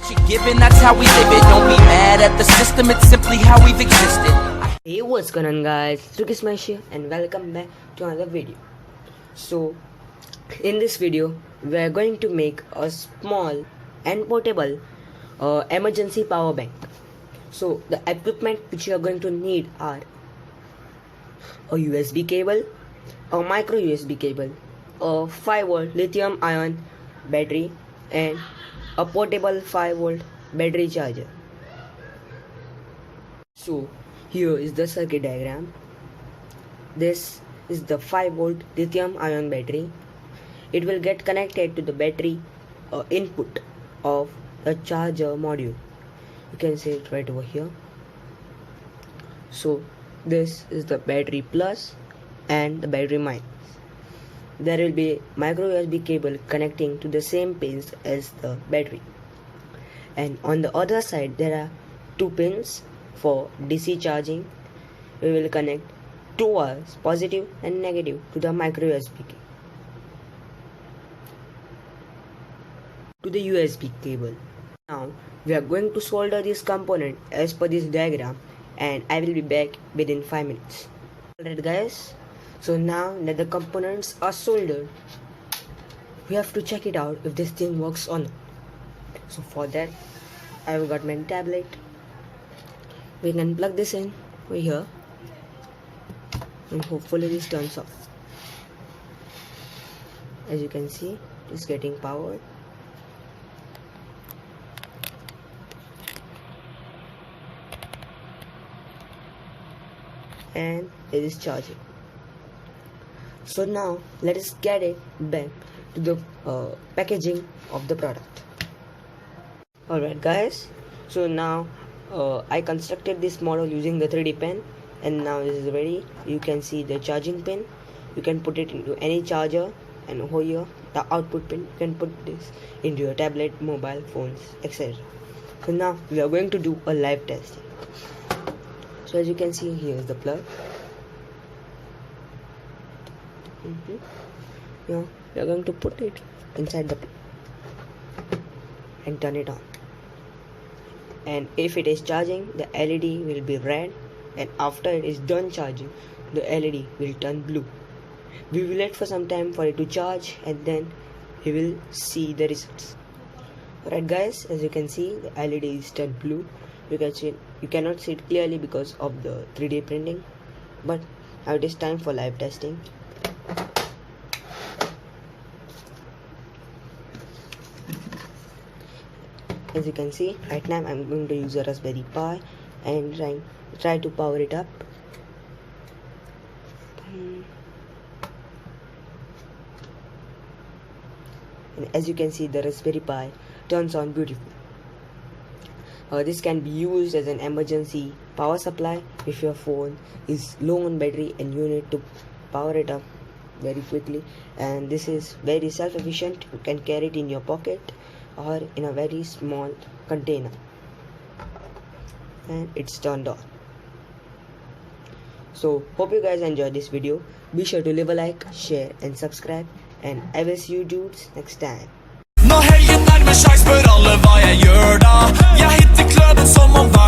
Given, that's how we live it. Don't be mad at the system, it's simply how we've existed. Hey, what's going on, guys? It's Smash here and welcome back to another video. So in this video we are going to make a small and portable emergency power bank. So the equipment which you are going to need are a USB cable, a micro USB cable, a 5V lithium ion battery, and a portable 5V battery charger. So here is the circuit diagram. This is the 5V lithium ion battery. It will get connected to the battery input of the charger module. You can see it right over here. So this is the battery plus and the battery minus. There will be micro USB cable connecting to the same pins as the battery, and on the other side there are two pins for DC charging. We will connect two wires, positive and negative, to the micro USB to the USB cable. Now we are going to solder this component as per this diagram, and I will be back within 5 minutes. Alright guys, so now that the components are soldered, we have to check it out if this thing works or not. So for that I have got my tablet. We can plug this in over here and hopefully this turns off. As you can see, it's getting powered. And it is charging. So now let us get it back to the packaging of the product. Alright guys, so now I constructed this model using the 3D pen, and now this is ready. You can see the charging pin. You can put it into any charger, and over here the output pin. You can put this into your tablet, mobile phones, etc. So now we are going to do a live testing. So as you can see, here is the plug. Now we are going to put it inside the plug and turn it on. And if it is charging, the LED will be red, and after it is done charging, the LED will turn blue. We will wait for some time for it to charge, and then we will see the results. Alright guys, as you can see, the LED is turned blue. You cannot see it clearly because of the 3D printing, but now it is time for live testing. As you can see, right now I'm going to use a Raspberry Pi and try to power it up. And as you can see, the Raspberry Pi turns on beautifully. This can be used as an emergency power supply if your phone is low on battery and you need to power it up very quickly. And this is very self-efficient. You can carry it in your pocket or in a very small container, and it's turned on. So hope you guys enjoyed this video. Be sure to leave a like, share and subscribe, and I will see you dudes next time. Når helgen nærmer seg, spør alle hva jeg gjør da. Jeg hitter kløden som om hver dag.